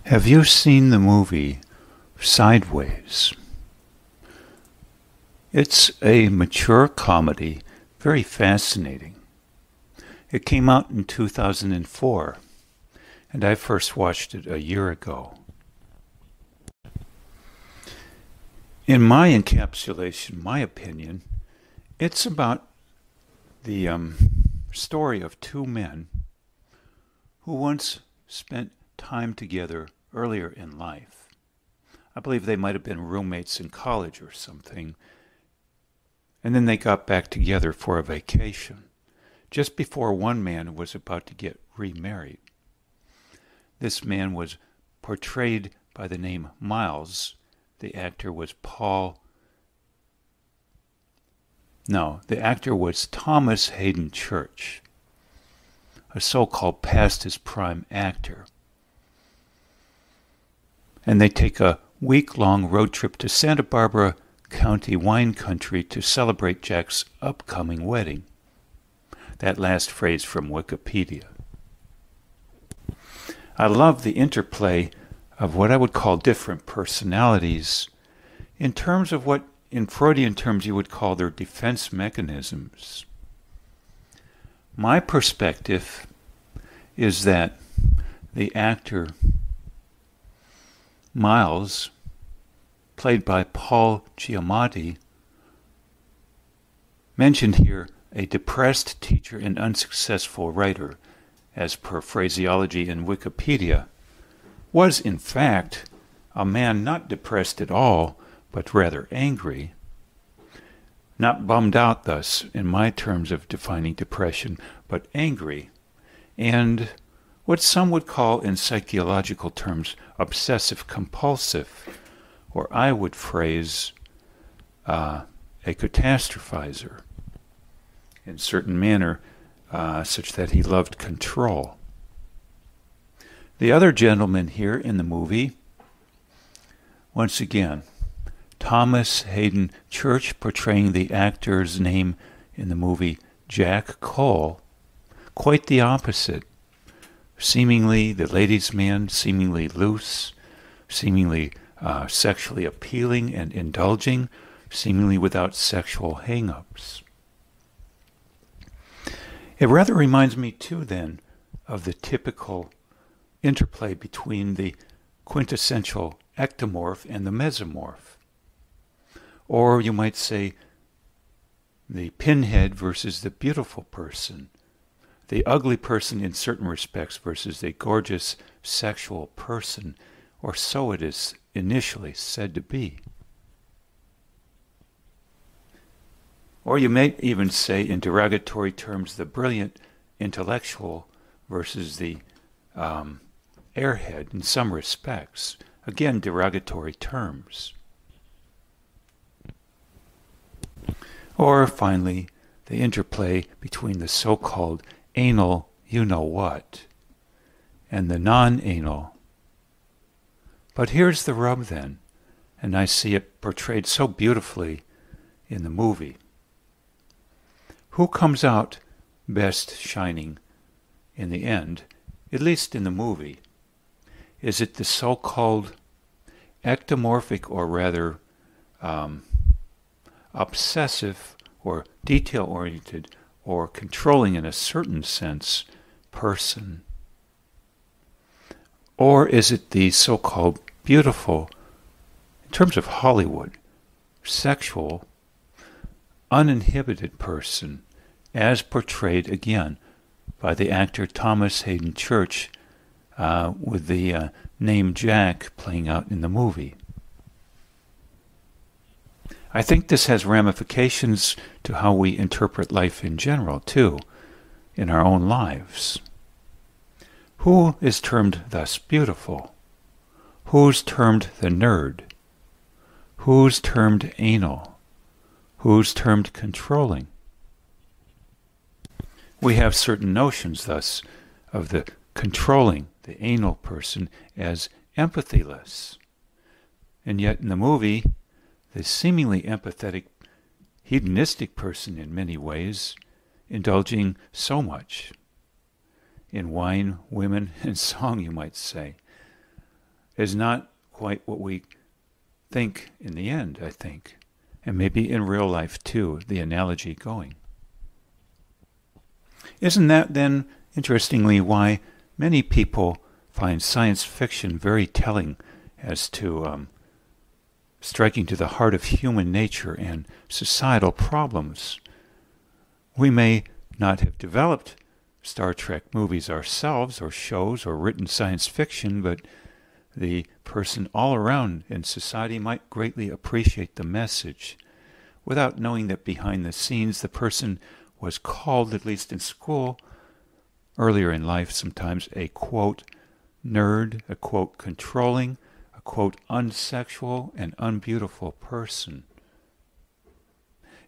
Have you seen the movie Sideways? It's a mature comedy, very fascinating. It came out in 2004, and I first watched it a year ago. In my encapsulation, my opinion, it's about the story of two men who once spent time together earlier in life. I believe they might have been roommates in college or something, and then they got back together for a vacation, just before one man was about to get remarried. This man was portrayed by the name Miles. The actor was Thomas Hayden Church, a so-called past his prime actor. And they take a week-long road trip to Santa Barbara County wine country to celebrate Jack's upcoming wedding. That last phrase from Wikipedia. I love the interplay of what I would call different personalities in terms of what, in Freudian terms, you would call their defense mechanisms. My perspective is that the actor Miles, played by Paul Giamatti, mentioned here a depressed teacher and unsuccessful writer, as per phraseology in Wikipedia, was in fact a man not depressed at all, but rather angry, not bummed out thus, in my terms of defining depression, but angry, and what some would call in psychological terms obsessive-compulsive, or I would phrase a catastrophizer, in certain manner, such that he loved control. The other gentleman here in the movie, once again, Thomas Hayden Church, portraying the actor's name in the movie Jack Cole, quite the opposite. Seemingly the ladies' man, seemingly loose, seemingly sexually appealing and indulging, seemingly without sexual hang-ups. It rather reminds me too then of the typical interplay between the quintessential ectomorph and the mesomorph. Or you might say the pinhead versus the beautiful person, the ugly person in certain respects versus the gorgeous sexual person, or so it is initially said to be. Or you may even say in derogatory terms the brilliant intellectual versus the airhead in some respects. Again, derogatory terms. Or finally, the interplay between the so-called anal you-know-what and the non-anal. But here's the rub then, and I see it portrayed so beautifully in the movie. Who comes out best shining in the end, at least in the movie? Is it the so-called ectomorphic, or rather obsessive or detail-oriented or controlling in a certain sense person? Or is it the so-called beautiful, in terms of Hollywood, sexual, uninhibited person, as portrayed again by the actor Thomas Hayden Church, with the name Jack playing out in the movie? I think this has ramifications to how we interpret life in general, too, in our own lives. Who is termed thus beautiful? Who's termed the nerd? Who's termed anal? Who's termed controlling? We have certain notions, thus, of the controlling, the anal person, as empathyless. And yet in the movie, the seemingly empathetic, hedonistic person in many ways, indulging so much in wine, women, and song, you might say, is not quite what we think in the end, I think. And maybe in real life too, the analogy going. Isn't that then, interestingly, why many people find science fiction very telling as to striking to the heart of human nature and societal problems? We may not have developed Star Trek movies ourselves, or shows, or written science fiction, but the person all around in society might greatly appreciate the message, without knowing that behind the scenes the person was called, at least in school, earlier in life sometimes, a quote nerd, a quote controlling, a quote unsexual and unbeautiful person.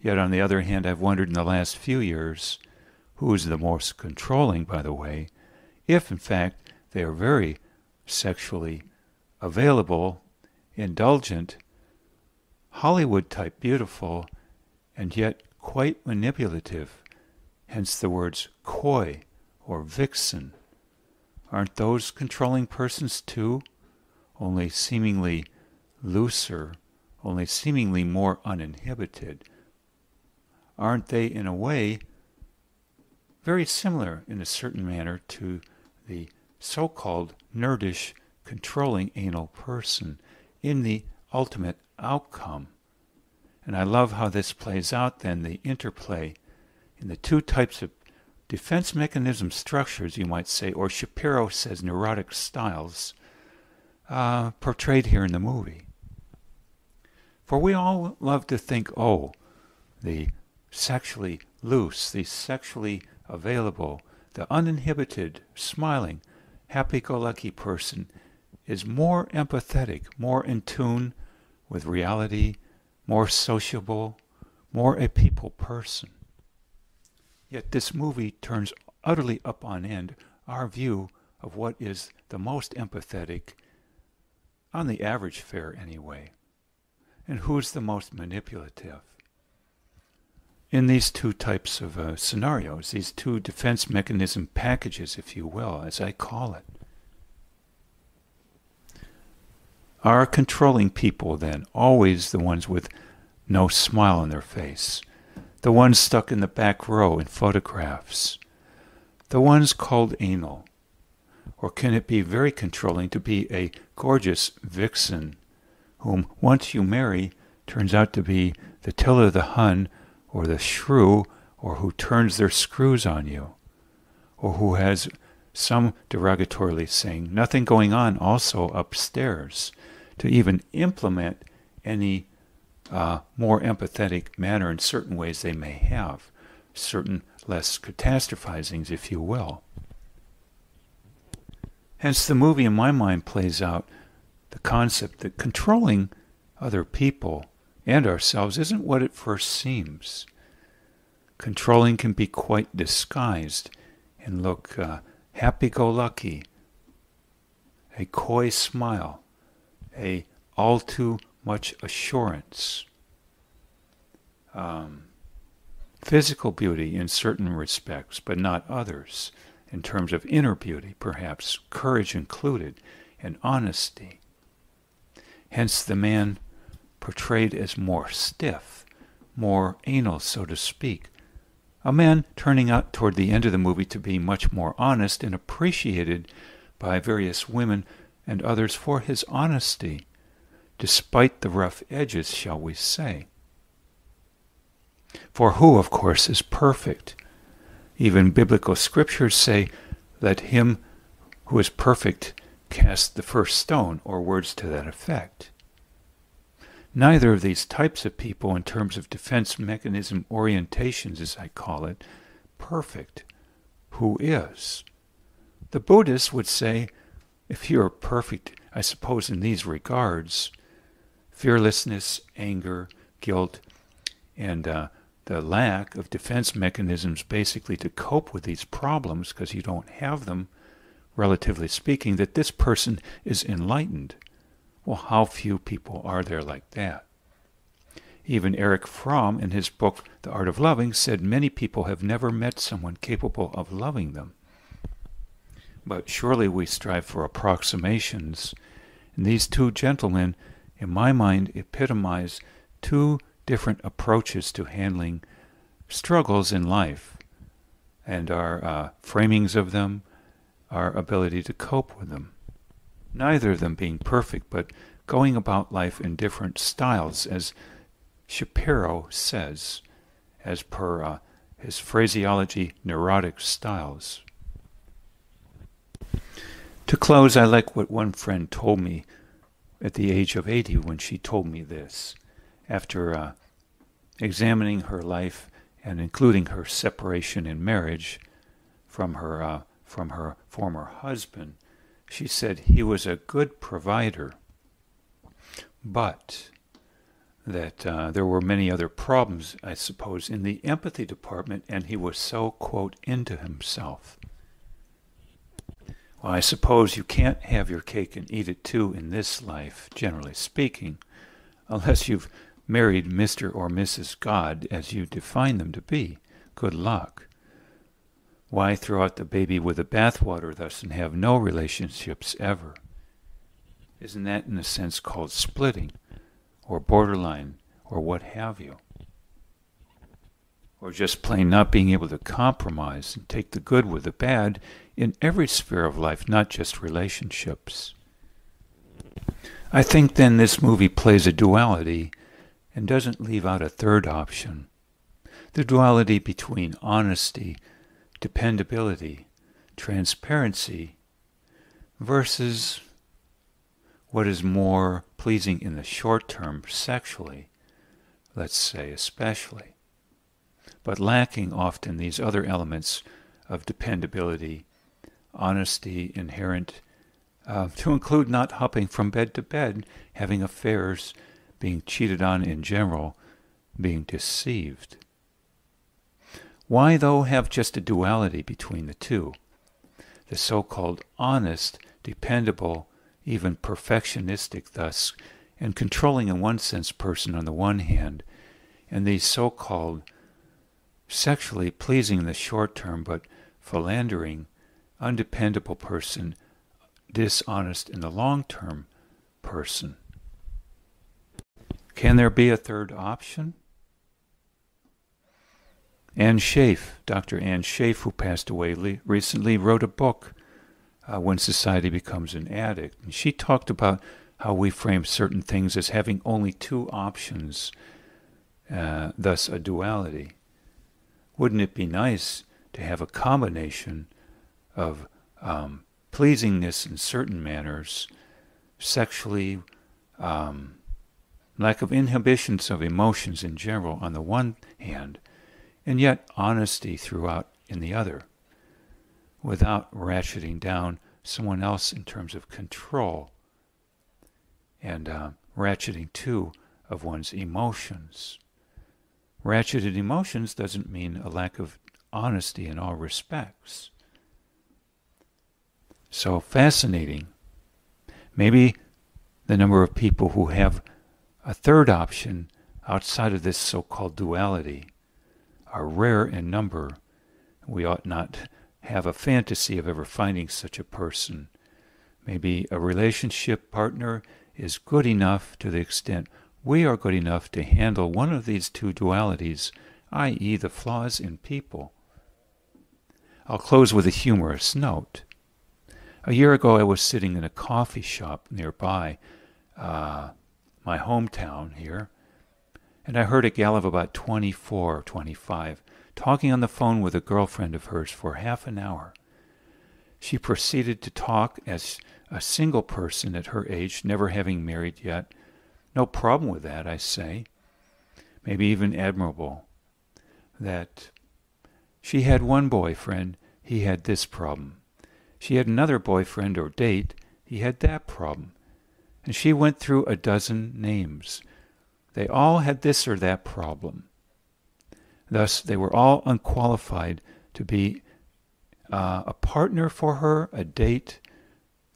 Yet on the other hand, I've wondered in the last few years, who is the most controlling, by the way, if in fact they are very sexually available, indulgent, Hollywood-type beautiful, and yet quite manipulative, hence the words coy or vixen. Aren't those controlling persons too, only seemingly looser, only seemingly more uninhibited? Aren't they, in a way, very similar in a certain manner to the so-called nerdish, controlling anal person in the ultimate outcome? And I love how this plays out then, the interplay in the two types of defense mechanism structures, you might say, or Shapiro says neurotic styles, portrayed here in the movie. For we all love to think, oh, the sexually loose, the sexually available, the uninhibited, smiling, happy-go-lucky person is more empathetic, more in tune with reality, more sociable, more a people person. Yet this movie turns utterly up on end our view of what is the most empathetic, on the average fare anyway, and who's the most manipulative. In these two types of scenarios, these two defense mechanism packages, if you will, as I call it. Are controlling people then always the ones with no smile on their face? The ones stuck in the back row in photographs? The ones called anal? Or can it be very controlling to be a gorgeous vixen whom once you marry turns out to be the till of the Hun or the shrew, or who turns their screws on you, or who has, some derogatorily saying, nothing going on also upstairs, to even implement any more empathetic manner in certain ways they may have, certain less catastrophizings, if you will. Hence the movie in my mind plays out the concept that controlling other people and ourselves isn't what it first seems. Controlling can be quite disguised and look happy-go-lucky, a coy smile, a all too much assurance, physical beauty in certain respects, but not others, in terms of inner beauty, perhaps, courage included, and honesty. Hence the man portrayed as more stiff, more anal, so to speak. A man turning out toward the end of the movie to be much more honest and appreciated by various women and others for his honesty, despite the rough edges, shall we say. For who, of course, is perfect? Even biblical scriptures say, let him who is perfect cast the first stone, or words to that effect. Neither of these types of people, in terms of defense mechanism orientations, as I call it, perfect. Who is? The Buddhists would say, if you are perfect, I suppose in these regards, fearlessness, anger, guilt, and the lack of defense mechanisms basically to cope with these problems, because you don't have them, relatively speaking, that this person is enlightened. Well, how few people are there like that? Even Erich Fromm, in his book The Art of Loving, said many people have never met someone capable of loving them. But surely we strive for approximations, And these two gentlemen, in my mind, epitomize two different approaches to handling struggles in life, and our framings of them, our ability to cope with them. Neither of them being perfect, but going about life in different styles, as Shapiro says, as per his phraseology, neurotic styles. To close, I like what one friend told me at the age of 80 when she told me this. After examining her life and including her separation in marriage from her former husband, she said he was a good provider, but that there were many other problems, I suppose, in the empathy department, and he was so, quote, into himself. Well, I suppose you can't have your cake and eat it too in this life, generally speaking, unless you've married Mr. or Mrs. God as you define them to be. Good luck. Why throw out the baby with the bathwater thus and have no relationships ever? Isn't that in a sense called splitting, or borderline, or what have you? Or just plain not being able to compromise and take the good with the bad in every sphere of life, not just relationships. I think then this movie plays a duality and doesn't leave out a third option. The duality between honesty, dependability, transparency, versus what is more pleasing in the short term sexually, let's say especially, but lacking often these other elements of dependability, honesty, inherent, to include not hopping from bed to bed, having affairs, being cheated on in general, being deceived. Why, though, have just a duality between the two? The so-called honest, dependable, even perfectionistic thus, and controlling in one sense person on the one hand, and the so-called sexually pleasing in the short term but philandering, undependable person, dishonest in the long term person. Can there be a third option? Anne Schaaf, Dr. Anne Schaaf, who passed away recently, wrote a book, When Society Becomes an Addict. And she talked about how we frame certain things as having only two options, thus a duality. Wouldn't it be nice to have a combination of pleasingness in certain manners, sexually, lack of inhibitions of emotions in general on the one hand, and yet honesty throughout in the other, without ratcheting down someone else in terms of control, and ratcheting too of one's emotions. Ratcheted emotions doesn't mean a lack of honesty in all respects. So fascinating. Maybe the number of people who have a third option outside of this so-called duality are rare in number. We ought not have a fantasy of ever finding such a person. Maybe a relationship partner is good enough to the extent we are good enough to handle one of these two dualities, i.e. the flaws in people. I'll close with a humorous note. A year ago I was sitting in a coffee shop nearby, my hometown here, and I heard a gal of about 24 or 25 talking on the phone with a girlfriend of hers for half an hour. She proceeded to talk as a single person at her age, never having married yet. No problem with that, I say. Maybe even admirable. That she had one boyfriend, he had this problem. She had another boyfriend or date, he had that problem. And she went through a dozen names. They all had this or that problem. Thus, they were all unqualified to be a partner for her, a date,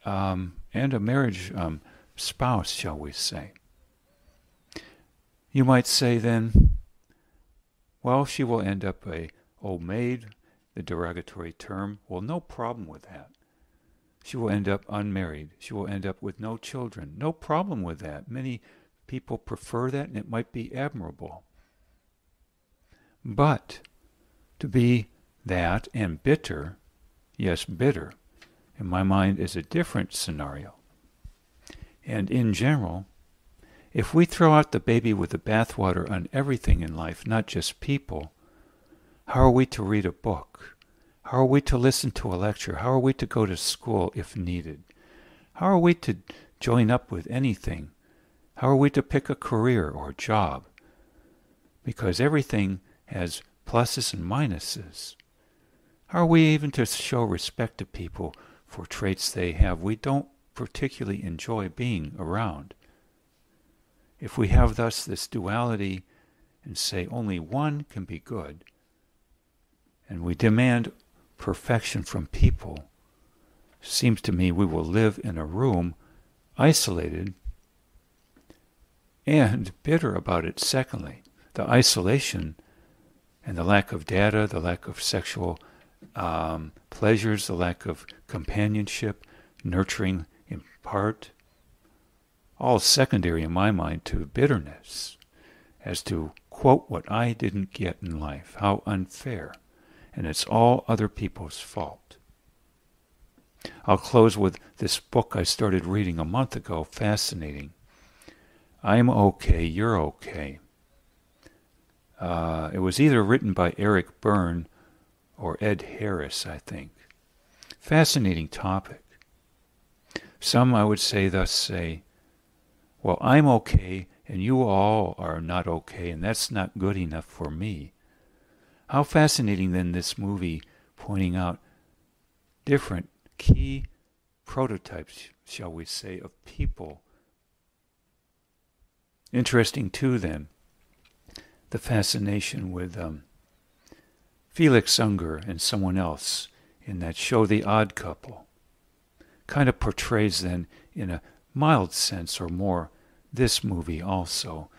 and a marriage spouse, shall we say. You might say then, well, she will end up a old maid, the derogatory term. Well, no problem with that. She will end up unmarried. She will end up with no children. No problem with that. Many people prefer that, and it might be admirable. But to be that and bitter, yes, bitter, in my mind is a different scenario. And in general, if we throw out the baby with the bathwater on everything in life, not just people, how are we to read a book? How are we to listen to a lecture? How are we to go to school if needed? How are we to join up with anything? How are we to pick a career or job? Because everything has pluses and minuses. How are we even to show respect to people for traits they have we don't particularly enjoy being around? If we have thus this duality and say only one can be good, and we demand perfection from people, seems to me we will live in a room isolated and bitter about it. Secondly, the isolation and the lack of data, the lack of sexual pleasures, the lack of companionship, nurturing in part, all secondary in my mind to bitterness as to, quote, what I didn't get in life, how unfair, and it's all other people's fault. I'll close with this book I started reading a month ago, fascinating. I'm okay, you're okay. It was either written by Eric Byrne or Ed Harris, I think. Fascinating topic. Some, I would say, thus say, well, I'm okay, and you all are not okay, and that's not good enough for me. How fascinating, then, this movie pointing out different key prototypes, shall we say, of people. Interesting, too, then, the fascination with Felix Unger and someone else in that show, The Odd Couple. Kind of portrays, then, in a mild sense or more, this movie also.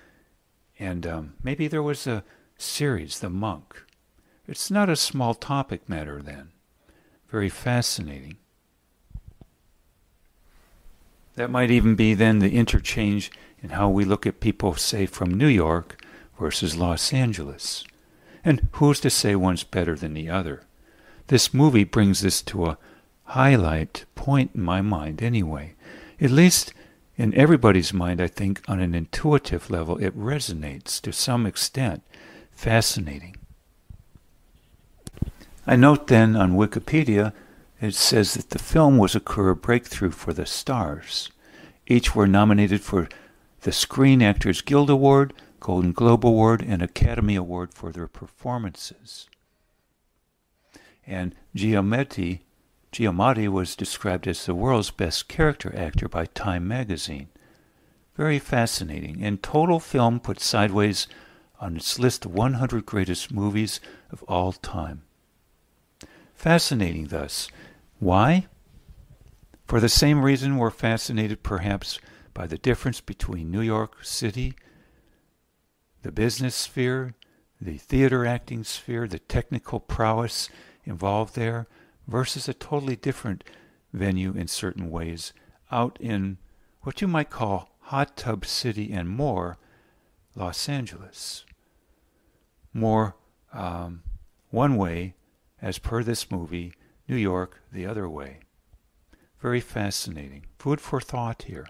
And maybe there was a series, The Monk. It's not a small topic matter, then. Very fascinating. That might even be, then, the interchange in how we look at people, say, from New York versus Los Angeles. And who's to say one's better than the other? This movie brings this to a highlight point in my mind anyway. At least in everybody's mind, I think, on an intuitive level, it resonates to some extent. Fascinating. I note then on Wikipedia, it says that the film was a career breakthrough for the stars. Each were nominated for the Screen Actors Guild Award, Golden Globe Award, and Academy Award for their performances. And Giamatti was described as the world's best character actor by Time magazine. Very fascinating. And Total Film put Sideways on its list of 100 greatest movies of all time. Fascinating thus. Why? For the same reason we're fascinated perhaps by the difference between New York City, the business sphere, the theater acting sphere, the technical prowess involved there, versus a totally different venue in certain ways, out in what you might call hot tub city and more, Los Angeles. More one way, as per this movie, New York the other way. Very fascinating. Food for thought here.